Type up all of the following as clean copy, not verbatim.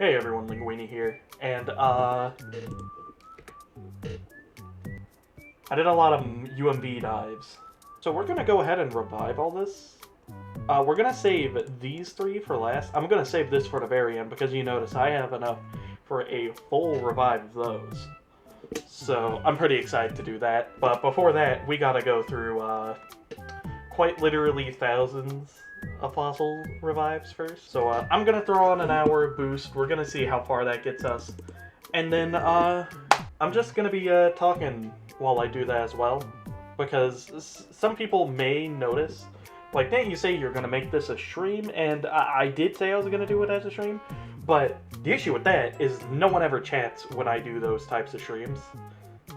Hey everyone, Linguini here, and I did a lot of UMB dives. So we're gonna go ahead and revive all this. We're gonna save these three for last. I'm gonna save this for the very end because you notice I have enough for a full revive of those. So I'm pretty excited to do that. But before that, we gotta go through quite literally thousands of fossil revives first. So I'm gonna throw on an hour boost. We're gonna see how far that gets us. And then I'm just gonna be talking while I do that as well, because some people may notice. Like, didn't you say you're gonna make this a stream? And I did say I was gonna do it as a stream, but the issue with that is no one ever chats when I do those types of streams,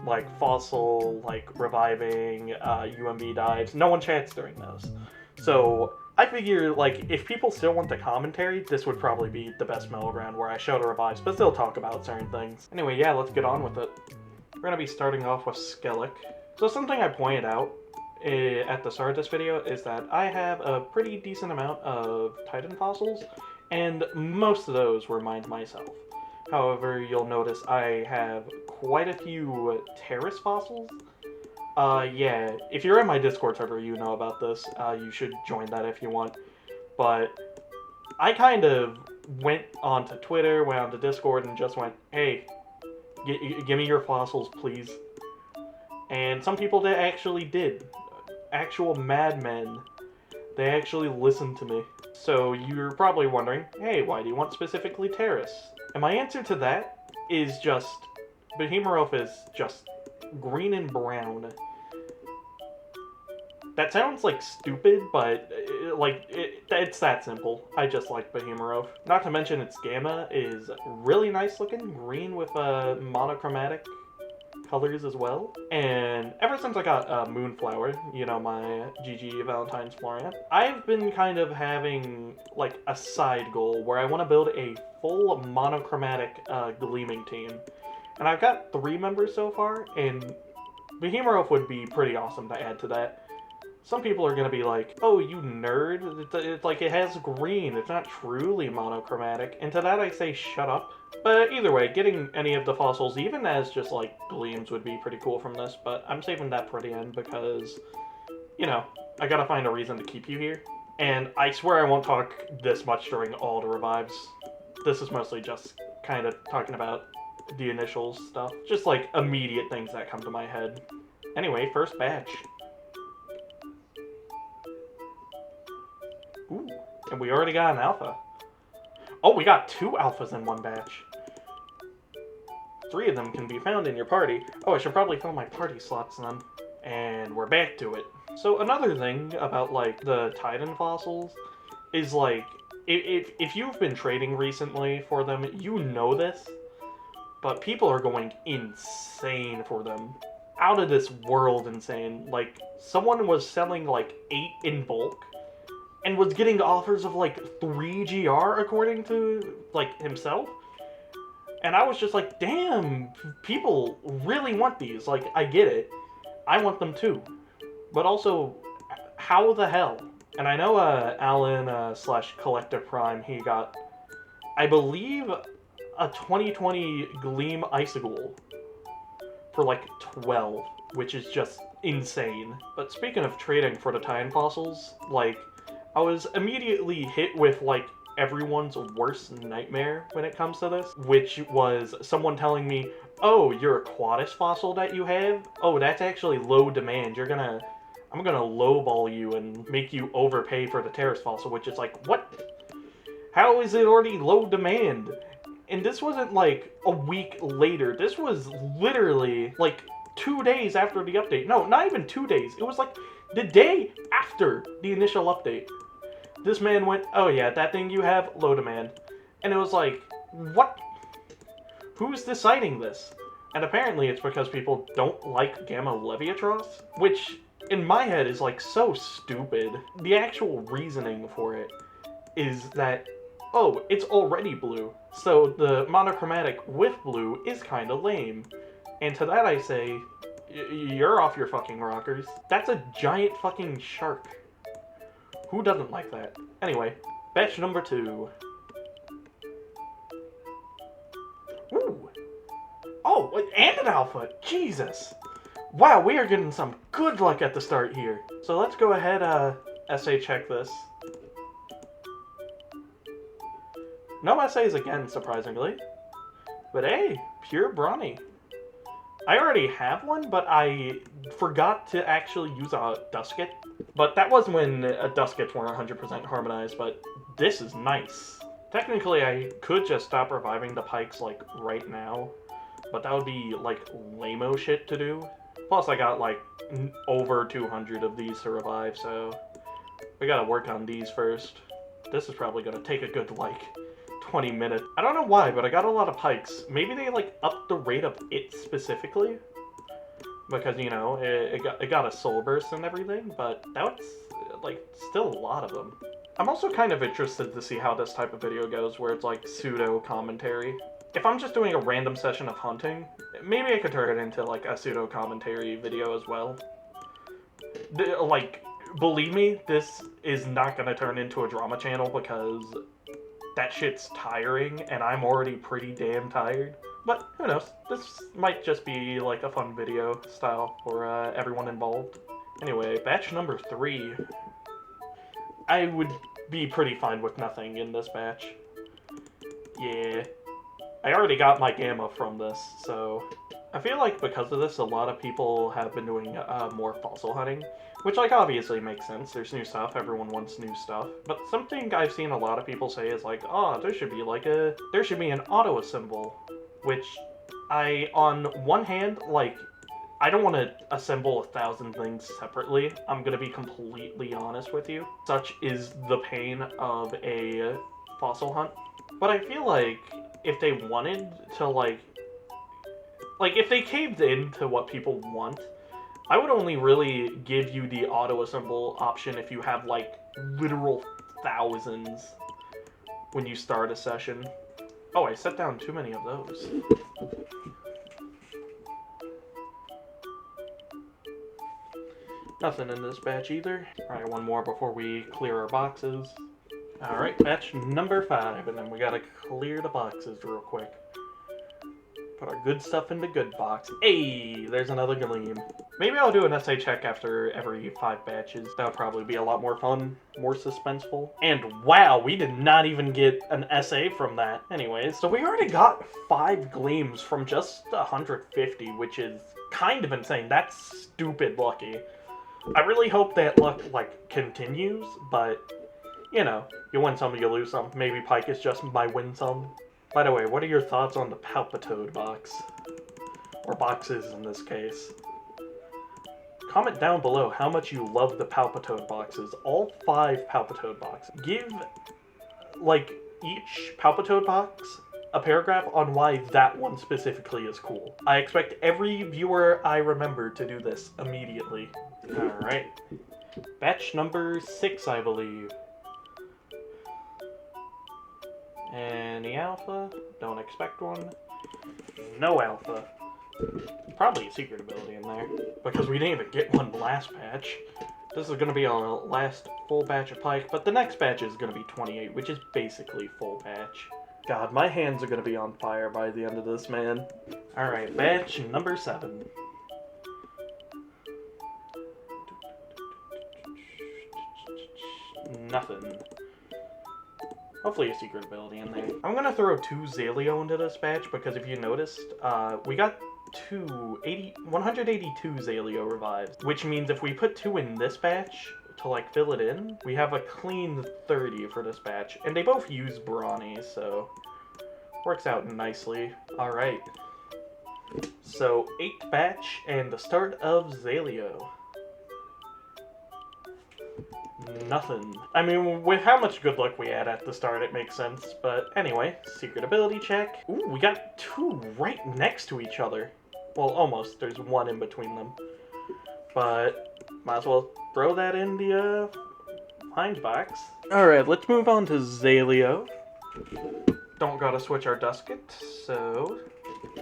like fossil, like reviving, UMB dives. No one chats during those, so I figure, like, if people still want the commentary, this would probably be the best middle ground where I show the revives, but still talk about certain things. Anyway, yeah, let's get on with it. We're going to be starting off with Skellig. So something I pointed out at the start of this video is that I have a pretty decent amount of Titan fossils, and most of those were mined myself. However, you'll notice I have quite a few Terrace fossils. Yeah, if you're in my Discord server, you know about this. You should join that if you want. But I kind of went onto Twitter, went onto Discord, and just went, hey, give me your fossils, please. And some people that actually did. Actual madmen. They actually listened to me. So you're probably wondering, hey, why do you want specifically Terrace? And my answer to that is just, Behemoth is just green and brown. That sounds like stupid, but it's that simple. I just like Behemoth. Not to mention its gamma is really nice looking, green with monochromatic colors as well. And ever since I got Moonflower, you know, my GG Valentine's Florian, I've been kind of having like a side goal where I want to build a full monochromatic gleaming team. And I've got 3 members so far, and Behemoth would be pretty awesome to add to that. Some people are going to be like, oh, you nerd, it's like it has green, it's not truly monochromatic. And to that I say, shut up. But either way, getting any of the fossils, even as just like gleams, would be pretty cool from this, but I'm saving that for the end because, you know, I gotta find a reason to keep you here. And I swear I won't talk this much during all the revives. This is mostly just kind of talking about the initial stuff. Just like immediate things that come to my head. Anyway, first batch. Ooh, and we already got an alpha. Oh, we got 2 alphas in one batch. 3 of them can be found in your party. Oh, I should probably fill my party slots then. And we're back to it. So another thing about, like, the Titan fossils is, like, if you've been trading recently for them, you know this, but people are going insane for them. Out of this world insane. Like, someone was selling, like, 8 in bulk, and was getting offers of like 3 GR according to like himself. And I was just like, damn, people really want these. Like, I get it. I want them too. But also, how the hell? And I know Alan slash Collective Prime, he got, I believe, a 2020 Gleam Icicle for like 12, which is just insane. But speaking of trading for the Titan fossils, like, I was immediately hit with, like, everyone's worst nightmare when it comes to this, which was someone telling me, oh, your Aquatis fossil that you have? Oh, that's actually low demand. I'm gonna lowball you and make you overpay for the Terrace fossil, which is like, what? How is it already low demand? And this wasn't, like, a week later. This was literally, like, 2 days after the update. No, not even 2 days. It was, like, the day after the initial update. This man went, oh yeah, that thing you have, low demand. And it was like, what? Who's deciding this? And apparently it's because people don't like Gamma Leviatros, which in my head is like so stupid. The actual reasoning for it is that, oh, it's already blue, so the monochromatic with blue is kinda lame. And to that I say, you're off your fucking rockers. That's a giant fucking shark. Who doesn't like that? Anyway, batch number 2. Oh, and an alpha. Jesus. Wow, we are getting some good luck at the start here. So let's go ahead, essay check this. No essays again, surprisingly. But hey, pure brawny. I already have one, but I forgot to actually use a Dusket. But that was when Duskets weren't 100% harmonized, but this is nice. Technically, I could just stop reviving the Pikes, like, right now. But that would be, like, lame-o shit to do. Plus, I got, like, over 200 of these to revive, so we gotta work on these first. This is probably gonna take a good, like, 20 minutes. I don't know why, but I got a lot of Pikes. Maybe they, like, upped the rate of it specifically. Because, you know, it got a soul burst and everything, but that was, like, still a lot of them. I'm also kind of interested to see how this type of video goes, where it's, like, pseudo-commentary. If I'm just doing a random session of hunting, maybe I could turn it into, like, a pseudo-commentary video as well. Like, believe me, this is not gonna turn into a drama channel because that shit's tiring, and I'm already pretty damn tired. But who knows? This might just be like a fun video style for everyone involved. Anyway, batch number 3. I would be pretty fine with nothing in this batch. Yeah. I already got my gamma from this, so I feel like because of this, a lot of people have been doing more fossil hunting, which, like, obviously makes sense. There's new stuff, everyone wants new stuff. But something I've seen a lot of people say is like, oh, there should be an auto-assemble, which on one hand, like, I don't want to assemble 1,000 things separately. I'm going to be completely honest with you. Such is the pain of a fossil hunt. But I feel like if they wanted to, like, if they caved in to what people want, I would only really give you the auto-assemble option if you have, like, literal thousands when you start a session. Oh, I set down too many of those. Nothing in this batch either. Alright, one more before we clear our boxes. Alright, batch number 5, and then we gotta clear the boxes real quick. Put our good stuff in the good box. Hey, there's another Gleam. Maybe I'll do an essay check after every 5 batches. That would probably be a lot more fun, more suspenseful. And wow, we did not even get an essay from that. Anyways, so we already got 5 Gleams from just 150, which is kind of insane. That's stupid lucky. I really hope that luck, like, continues, but, you know, you win some, you lose some. Maybe Pike is just my win some. By the way, what are your thoughts on the Palpitoad box? Or boxes in this case. Comment down below how much you love the Palpitoad boxes. All 5 Palpitoad boxes. Give, like, each Palpitoad box a paragraph on why that one specifically is cool. I expect every viewer I remember to do this immediately. Alright. Batch number 6, I believe. Any alpha? Don't expect one. No alpha. Probably a secret ability in there, because we didn't even get one last batch. This is going to be our last full batch of Pike, but the next batch is going to be 28, which is basically full batch. God, my hands are going to be on fire by the end of this, man. Alright, batch number 7. Nothing. Hopefully a secret ability in there. I'm gonna throw 2 Zaleo into this batch because if you noticed, we got 182 Zaleo revives, which means if we put 2 in this batch to, like, fill it in, we have a clean 30 for this batch. And they both use Brawny, so works out nicely. Alright. So, 8th batch and the start of Zaleo. Nothing. I mean, with how much good luck we had at the start, it makes sense. But anyway, secret ability check. Ooh, we got 2 right next to each other. Well, almost. There's 1 in between them. But might as well throw that in the find box. Alright, let's move on to Zaleo. Don't gotta switch our Dusket, so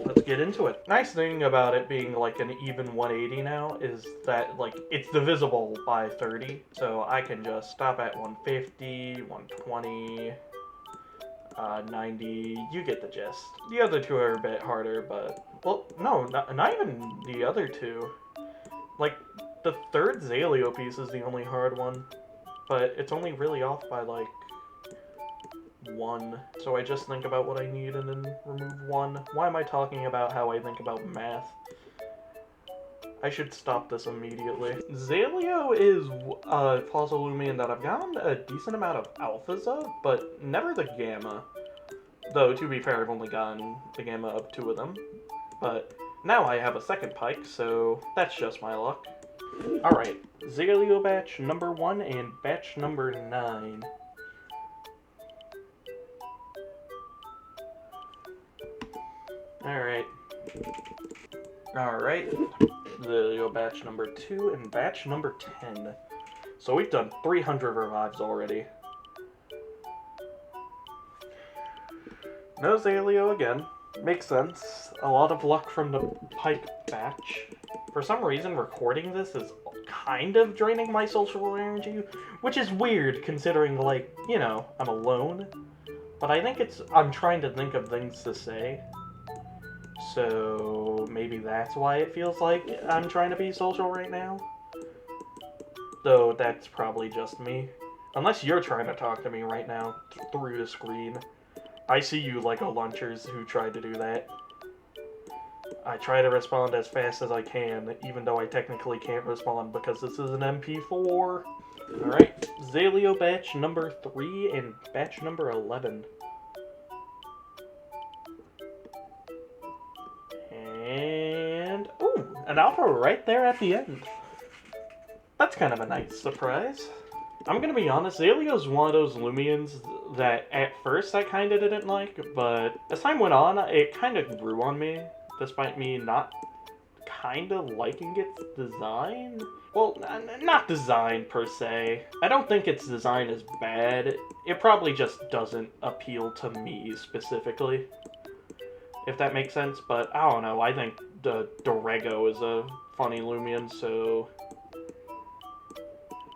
let's get into it. Nice thing about it being like an even 180 now is that, like, it's divisible by 30, so I can just stop at 150, 120, 90, you get the gist. The other two are a bit harder, but... Well, no, not even the other two. Like, the third Zaleo piece is the only hard one, but it's only really off by, like, 1. So I just think about what I need and then remove 1. Why am I talking about how I think about math? I should stop this immediately. Zaleo is a fossil Loomian that I've gotten a decent amount of alphas of, but never the gamma. Though, to be fair, I've only gotten the gamma of 2 of them. But now I have a second pike, so that's just my luck. Alright, Zaleo batch number 1 and batch number 9. Alright. Alright. Zaleo batch number 2 and batch number 10. So we've done 300 revives already. No Zaleo again. Makes sense. A lot of luck from the pike batch. For some reason, recording this is kind of draining my social energy, which is weird considering, like, you know, I'm alone. But I think I'm trying to think of things to say. So maybe that's why it feels like I'm trying to be social right now. Though that's probably just me. Unless you're trying to talk to me right now through the screen. I see you LEGO Lunchers who tried to do that. I try to respond as fast as I can, even though I technically can't respond because this is an MP4. Alright, Zaleo batch number 3 and batch number 11. And... ooh, an alpha right there at the end. That's kind of a nice surprise. I'm gonna be honest, Zaleo's one of those Loomians that at first I kinda didn't like, but as time went on, it kinda grew on me, despite me not kinda liking its design. Well, not design per se. I don't think its design is bad. It probably just doesn't appeal to me specifically, if that makes sense, but I don't know, I think the Dorego is a funny Loomian, so...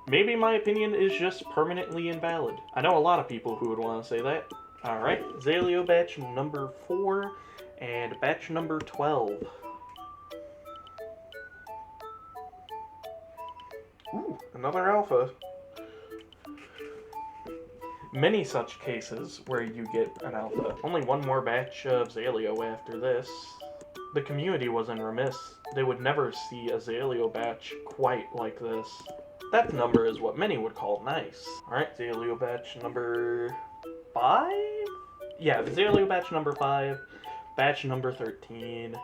maybe my opinion is just permanently invalid. I know a lot of people who would want to say that. Alright, Zaleo batch number 4 and batch number 12. Ooh, another alpha. Many such cases where you get an alpha. Only one more batch of Zaleo after this. The community wasn't remiss. They would never see a Zaleo batch quite like this. That number is what many would call nice. Alright, Zaleo batch number 5? Yeah, Zaleo batch number 5, batch number 13,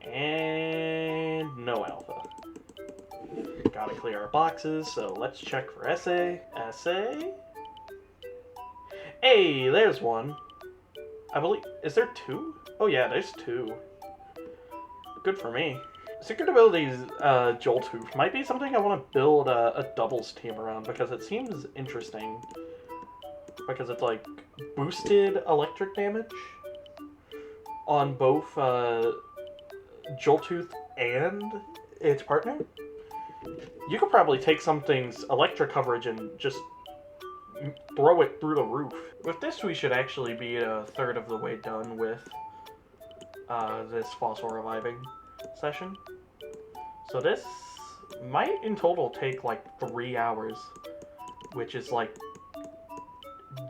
and no alpha. Gotta clear our boxes, so let's check for essay. Essay? Hey, there's one. I believe, is there 2? Oh yeah, there's 2. Good for me. Secret Abilities Joltooth might be something I want to build a doubles team around because it seems interesting. Because it's like boosted electric damage on both Joltooth and its partner. You could probably take something's electric coverage and just throw it through the roof. With this, we should actually be a third of the way done with this fossil reviving session. So this might in total take like 3 hours, which is like,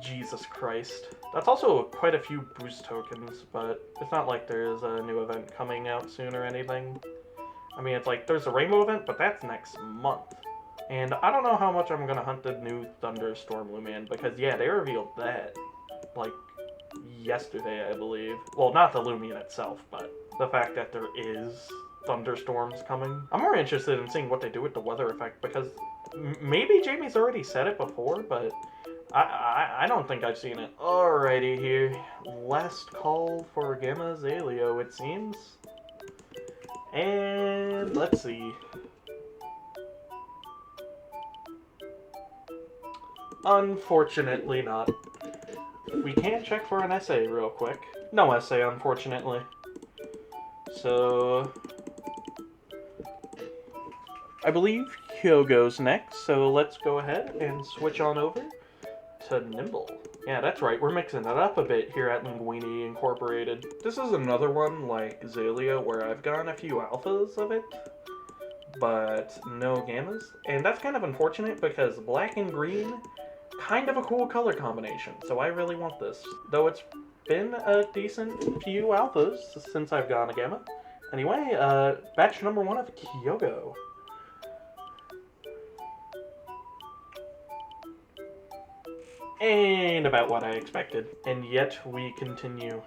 Jesus Christ. That's also quite a few boost tokens, but it's not like there's a new event coming out soon or anything. I mean, it's like there's a Rainbow event, but that's next month. And I don't know how much I'm gonna hunt the new Thunderstorm Loomian, because yeah, they revealed that like yesterday, I believe. Well, not the Loomian itself, but the fact that there is thunderstorms coming. I'm more interested in seeing what they do with the weather effect, because maybe Jamie's already said it before, but I don't think I've seen it. Alrighty here. Last call for Gamma Zaleo, it seems. And let's see. Unfortunately not. We can check for an essay real quick. No essay, unfortunately. So... I believe Hyogo's next, so let's go ahead and switch on over to Nimble. Yeah, that's right, we're mixing it up a bit here at Linguini Incorporated. This is another one like Xillia where I've gotten a few alphas of it, but no gammas. And that's kind of unfortunate because black and green, kind of a cool color combination, so I really want this. Though it's been a decent few alphas since I've gotten a gamma. Anyway, batch number 1 of Kyogre. And about what I expected. And yet we continue.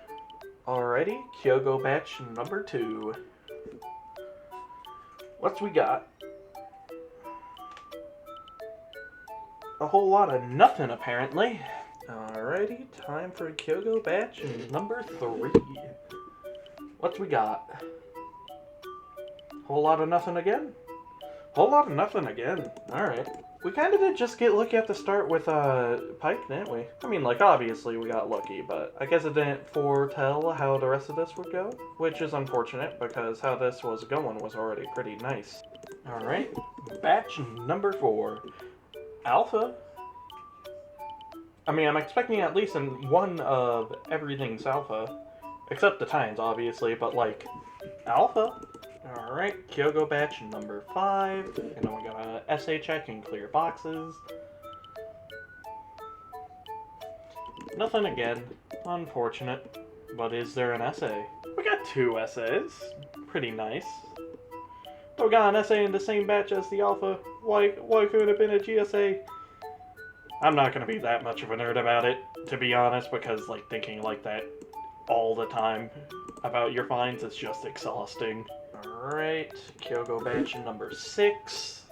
Alrighty, Kyogre batch number 2. What's we got? A whole lot of nothing, apparently. Alrighty, time for Kyogre batch number 3. What's we got? Whole lot of nothing again? Whole lot of nothing again. Alright. We kind of did just get lucky at the start with Pike, didn't we? I mean, like, obviously we got lucky, but I guess it didn't foretell how the rest of this would go, which is unfortunate because how this was going was already pretty nice. Alright, batch number 4. Alpha. I mean, I'm expecting at least in one of everything's alpha, except the Tines, obviously, but, like, alpha. Alright, Kyogre batch number 5, and then we got a essay check and clear boxes. Nothing again, unfortunate, but is there an essay? We got 2 essays, pretty nice. But we got an essay in the same batch as the alpha, why couldn't it have been a GSA? I'm not gonna be that much of a nerd about it, to be honest, because, like, thinking like that all the time about your finds is just exhausting. Alright, Kyogre batch number 6.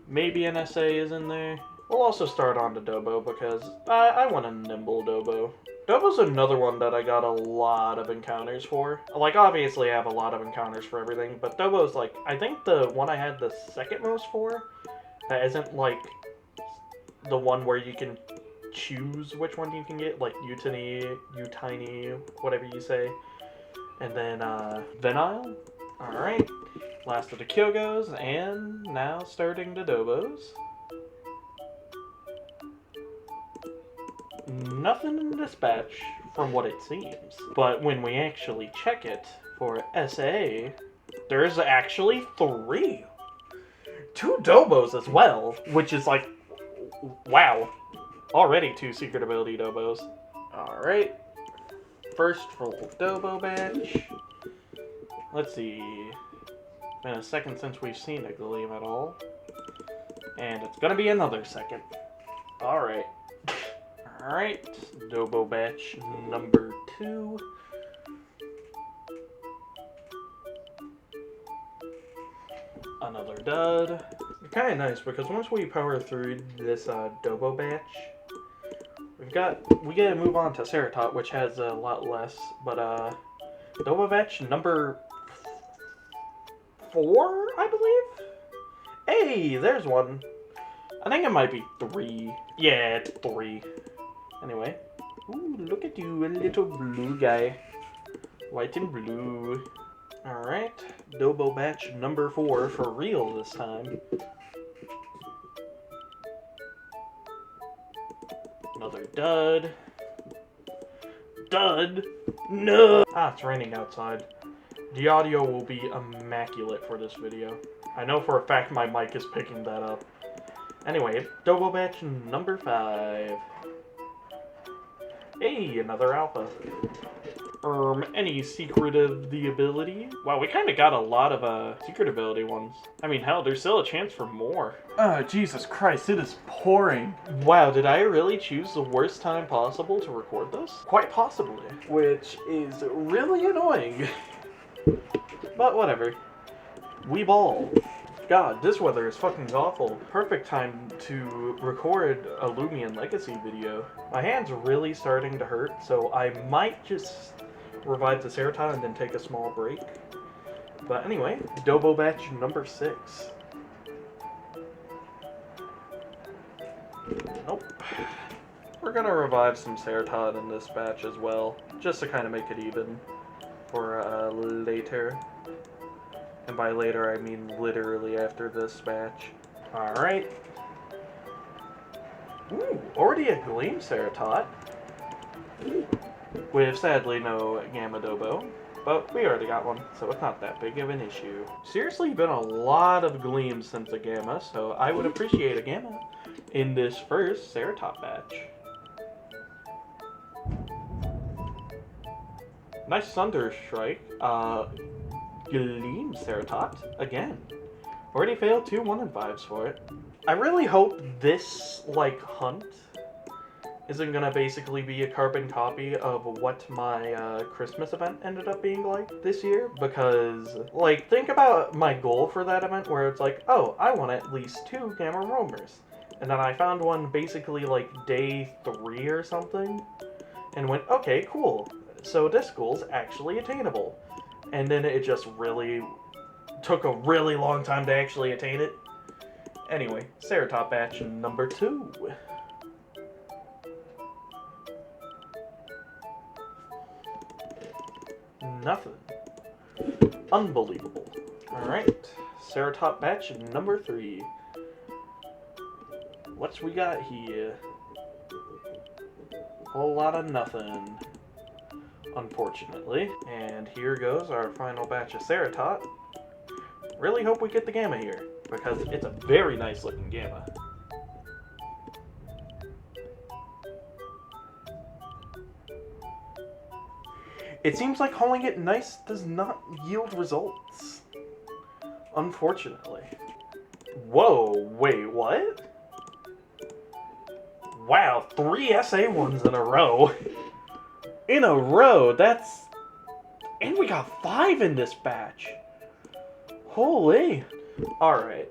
Maybe an essay is in there. We'll also start on to Dobo because I want a nimble Dobo. Dobo's another one that I got a lot of encounters for. Like, obviously I have a lot of encounters for everything, but Dobo's like, I think the one I had the second most for, that isn't like the one where you can choose which one you can get, like Utini, whatever you say. And then Venile. Alright. Last of the Kyogres, and now starting the Dobos. Nothing in this batch from what it seems. But when we actually check it for SA, there's actually 3. 2 Dobos as well, which is like, wow. Already 2 secret ability Dobos. Alright. First full Dobo batch. Let's see. Been a second since we've seen a Gleam at all. And it's gonna be another second. Alright. Alright. Dobo batch number 2. Another dud. It's kind of nice because once we power through this Dobo batch, we get to move on to Ceratot, which has a lot less. But Dobo batch number 4, I believe. Hey, there's one. I think it might be 3. Yeah, it's 3. Anyway, ooh, look at you, a little blue guy, white and blue. All right, Dobo batch number 4 for real this time. Another dud. Dud? No! Ah, it's raining outside. The audio will be immaculate for this video. I know for a fact my mic is picking that up. Anyway, Dobo batch number 5. Hey, another alpha. Any secret of the ability? Wow, we kind of got a lot of secret ability ones. I mean, hell, there's still a chance for more. Jesus Christ, it is pouring. Wow, did I really choose the worst time possible to record this? Quite possibly. Which is really annoying. But whatever. We ball. God, this weather is fucking awful. Perfect time to record a Lumion Legacy video. My hand's really starting to hurt, so I might just revive the Ceratot and then take a small break. But anyway, Dobo batch number 6. Nope. We're gonna revive some Ceratot in this batch as well, just to kind of make it even for later. And by later, I mean literally after this batch. Alright. Ooh, already a Gleam Ceratot. With sadly no Gamma Dobo. But we already got one, so it's not that big of an issue. Seriously, been a lot of Gleams since a Gamma, so I would appreciate a Gamma in this first Ceratot batch. Nice Thunder Strike. Gleam Ceratot again. Already failed 2 1-in-5s for it. I really hope this, like, hunt isn't gonna basically be a carbon copy of what my Christmas event ended up being like this year, because, like, think about my goal for that event where it's like, oh, I want at least 2 Gamma Roamers. And then I found one basically like day 3 or something, and went, okay, cool. So this goal's actually attainable. And then it just really took a really long time to actually attain it. Anyway, Ceratot batch number 2. Nothing. Unbelievable. Alright, Ceratot batch number 3. What's we got here? Whole lot of nothing, unfortunately. And here goes our final batch of Ceratot. Really hope we get the Gamma here, because it's a very nice looking Gamma. It seems like calling it nice does not yield results, unfortunately. Whoa, wait, what? Wow, 3 SA1s in a row. In a row, that's... And we got 5 in this batch. Holy. Alright.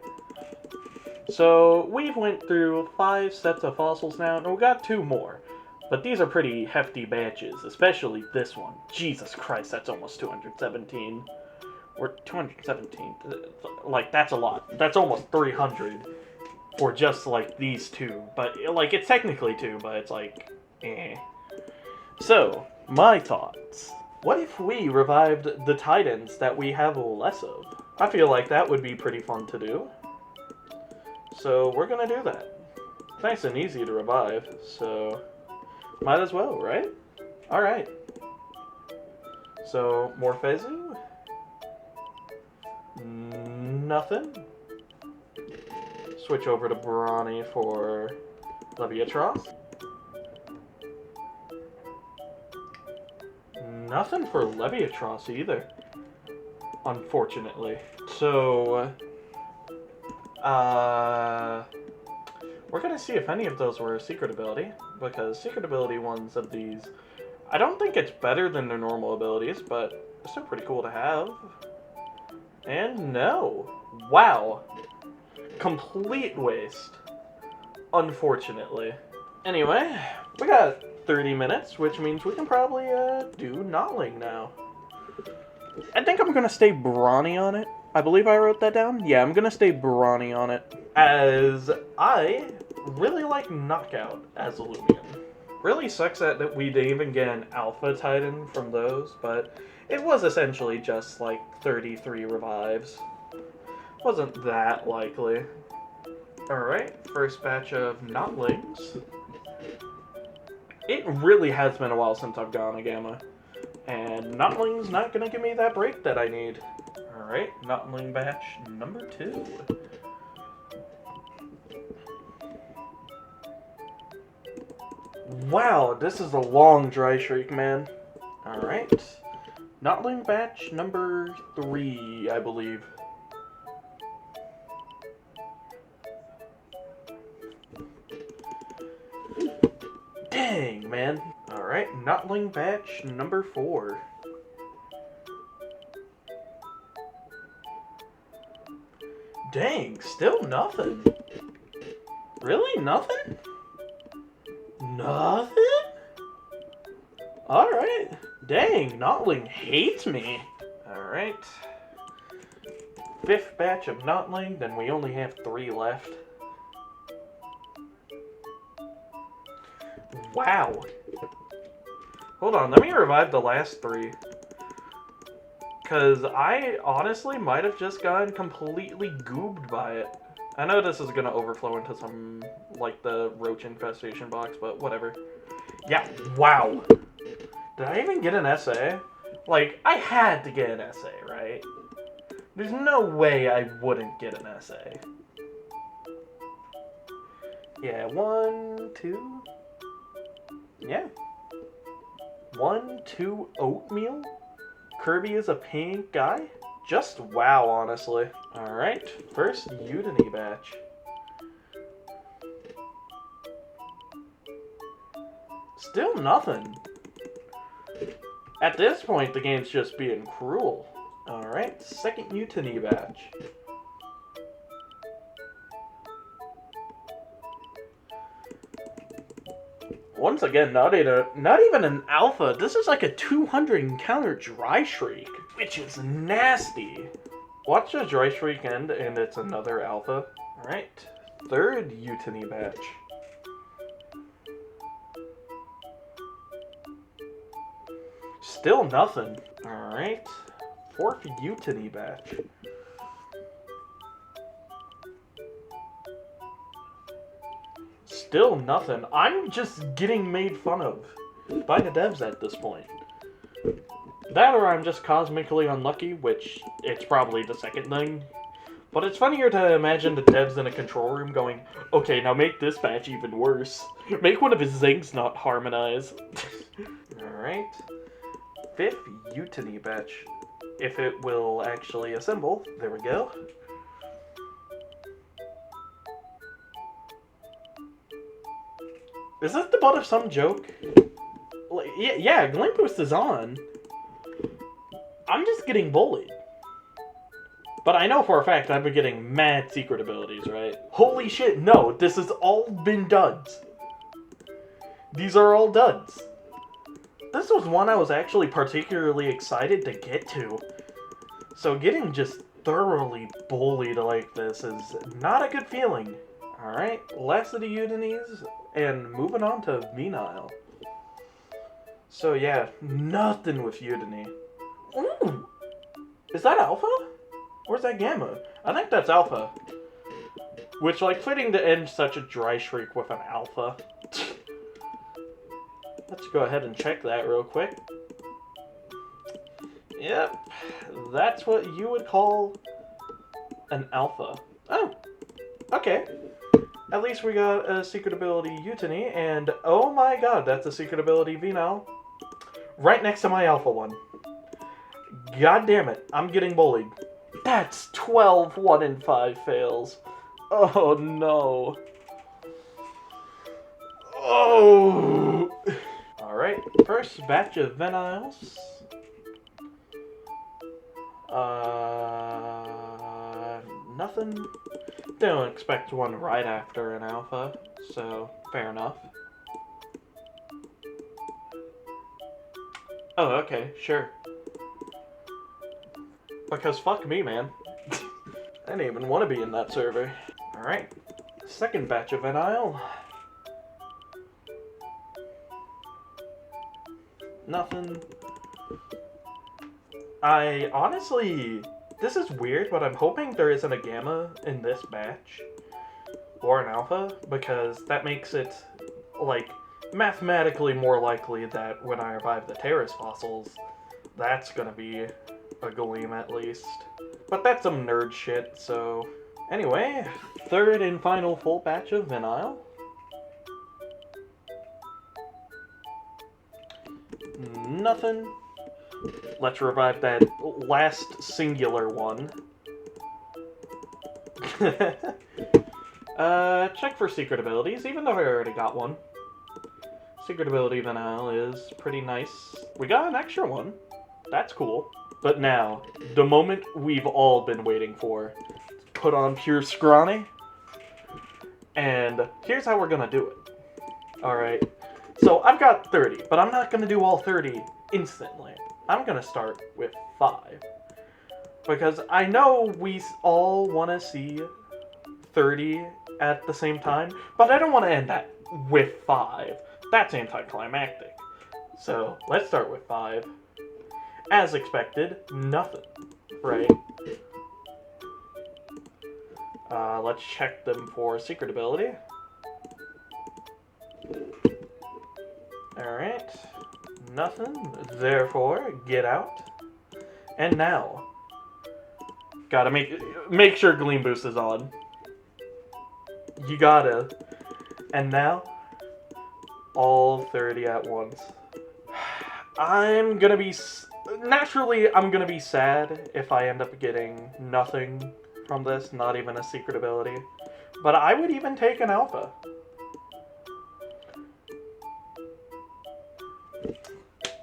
So, we've went through 5 sets of fossils now, and we got 2 more. But these are pretty hefty batches, especially this one. Jesus Christ, that's almost 217. Or 217. Like, that's a lot. That's almost 300. For just, like, these 2. But, like, it's technically 2, but it's like, eh. So, my thoughts. What if we revived the Titans that we have less of? I feel like that would be pretty fun to do. So, we're gonna do that. It's nice and easy to revive, so might as well, right? Alright. So, Morphezu? Nothing. Switch over to Brawny for Leviatros. Nothing for Leviatros either, unfortunately. So, we're gonna see if any of those were a secret ability, because secret ability ones of these, I don't think it's better than their normal abilities, but it's still pretty cool to have. And no. Wow. Complete waste, unfortunately. Anyway, we got 30 minutes, which means we can probably do Notling now. I think I'm gonna stay Brawny on it. I believe I wrote that down. Yeah, I'm gonna stay Brawny on it, as I really like Knockout as Illumian. Really sucks that we didn't even get an Alpha Titan from those, but it was essentially just like 33 revives. Wasn't that likely. Alright, first batch of Notlings. It really has been a while since I've gone a Gamma, and Notling's not gonna give me that break that I need. Alright, Notling batch number 2. Wow, this is a long dry streak, man. Alright, Notling batch number 3, I believe. Dang, man. Alright, Notling batch number 4. Dang, still nothing. Really? Nothing? Nothing? Alright. Dang, Notling hates me. Alright. 5th batch of Notling, then we only have 3 left. Wow. Hold on, let me revive the last 3. Because I honestly might have just gotten completely goobed by it. I know this is gonna overflow into some, like, the roach infestation box, but whatever. Yeah, wow. Did I even get an SA? Like, I had to get an SA, right? There's no way I wouldn't get an SA. Yeah, 1, 2. Yeah. 1, 2, oatmeal? Kirby is a pink guy? Just wow, honestly. Alright, first Udemy batch. Still nothing. At this point, the game's just being cruel. Alright, second Mutiny batch. Once again, not even an alpha. This is like a 200 encounter Dry Shriek, which is nasty. Watch the Dry Shriek end, and it's another alpha. Alright, third Mutiny batch. Still nothing. Alright, fourth Mutiny batch. Still nothing. I'm just getting made fun of by the devs at this point. That or I'm just cosmically unlucky, which it's probably the second thing. But it's funnier to imagine the devs in a control room going, okay, now make this batch even worse. Make one of his zings not harmonize. Alright. Fifth Mutiny batch. If it will actually assemble. There we go. Is this the butt of some joke? Like, yeah, Glimp Boost is on. I'm just getting bullied. But I know for a fact I've been getting mad secret abilities, right? Holy shit, no, this has all been duds. These are all duds. This was one I was actually particularly excited to get to. So getting just thoroughly bullied like this is not a good feeling. Alright, last of the Udinies, and moving on to Venile. So yeah, nothing with Udini. Ooh! Is that Alpha? Or is that Gamma? I think that's Alpha. Which, like, fitting to end such a Dry Shriek with an Alpha. Let's go ahead and check that real quick. Yep, that's what you would call an Alpha. Oh, okay. At least we got a secret ability Utini, and oh my god, that's a secret ability Venile. Right next to my Alpha one. God damn it, I'm getting bullied. That's 12 1 in 5 fails. Oh no. Oh! Alright, first batch of Veniles. Nothing. Don't expect one right after an alpha, so fair enough. Oh, okay, sure. Because fuck me, man. I didn't even want to be in that server. Alright, second batch of Venile. Nothing. I honestly... This is weird, but I'm hoping there isn't a Gamma in this batch. Or an Alpha, because that makes it, like, mathematically more likely that when I revive the Terrace fossils, that's gonna be a Gleam at least. But that's some nerd shit, so... Anyway, third and final full batch of Venile. Nothing. Let's revive that last singular one. Check for secret abilities, even though I already got one. Secret ability Venile is pretty nice. We got an extra one. That's cool. But now, the moment we've all been waiting for. Put on pure Scrawny. And here's how we're gonna do it. Alright. So I've got 30, but I'm not gonna do all 30 instantly. I'm gonna start with 5. Because I know we all want to see 30 at the same time, but I don't want to end that with 5. That's anticlimactic. So, let's start with 5. As expected, nothing. Right? Let's check them for secret ability. Alright. Nothing. Therefore, get out. And now. Gotta make sure Gleam Boost is on. You gotta. And now, all 30 at once. I'm gonna be... Naturally, I'm gonna be sad if I end up getting nothing from this, not even a secret ability. But I would even take an alpha.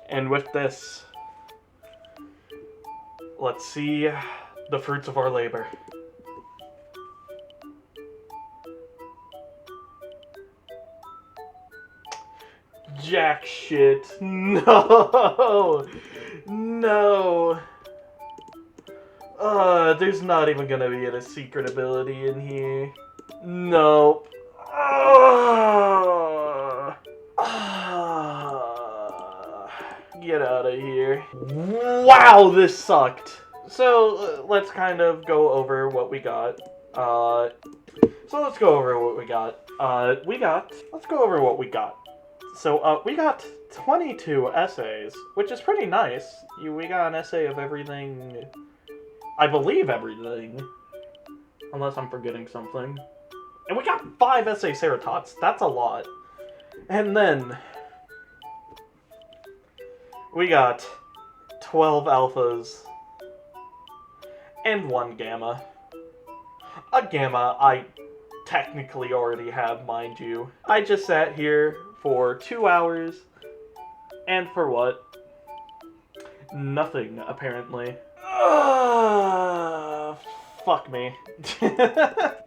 And with this, let's see the fruits of our labor. Jack shit. No! No! There's not even gonna be a secret ability in here. Nope. Get out of here. Wow, this sucked. So, let's kind of go over what we got. Let's go over what we got. Let's go over what we got. So, we got 22 essays, which is pretty nice. We got an essay of everything, I believe everything, unless I'm forgetting something. And we got 5 essay Ceratops, that's a lot. And then, we got 12 alphas, and 1 gamma. A gamma I technically already have, mind you. I just sat here for 2 hours, and for what? Nothing, apparently. Fuck me.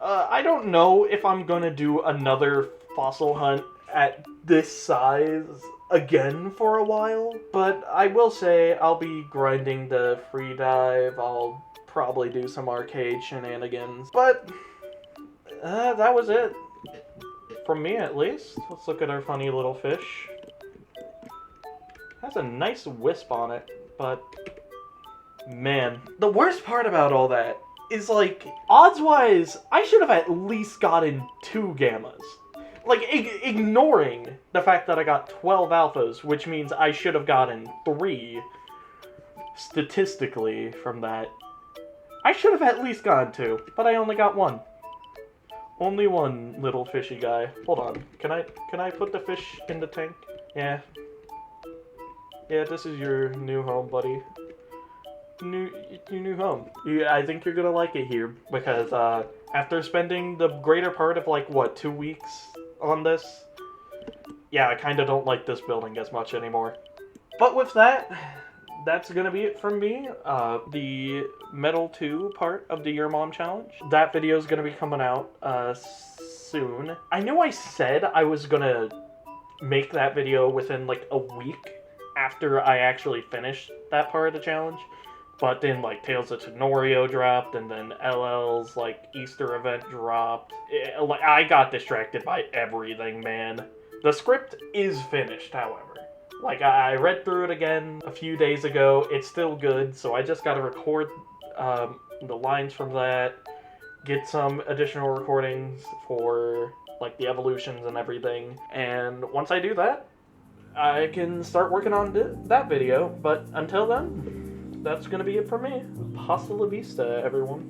I don't know if I'm gonna do another fossil hunt at this size again for a while, but I will say I'll be grinding the free dive. I'll probably do some arcade shenanigans, but that was it. From me, at least. Let's look at our funny little fish. Has a nice wisp on it, but man, the worst part about all that is, like, odds-wise, I should have at least gotten 2 gammas. Like, ignoring the fact that I got 12 alphas, which means I should have gotten 3 statistically from that. I should have at least gotten 2, but I only got 1. Only 1 little fishy guy. Hold on. Can I put the fish in the tank? Yeah. Yeah, this is your new home, buddy. Your new home. I think you're gonna like it here, because after spending the greater part of, like, what, 2 weeks on this, yeah, I kind of don't like this building as much anymore. But with that, that's gonna be it from me. The Metal 2 part of the Your Mom Challenge. That video is gonna be coming out soon. I know I said I was gonna make that video within, like, a week after I actually finished that part of the challenge. But then, like, Tales of Tenorio dropped, and then LL's, like, Easter event dropped. Like, I got distracted by everything, man. The script is finished, however. Like, I read through it again a few days ago. It's still good, so I just gotta record the lines from that, get some additional recordings for, like, the evolutions and everything. And once I do that, I can start working on that video. But until then, that's gonna be it for me. Hasta la vista, everyone.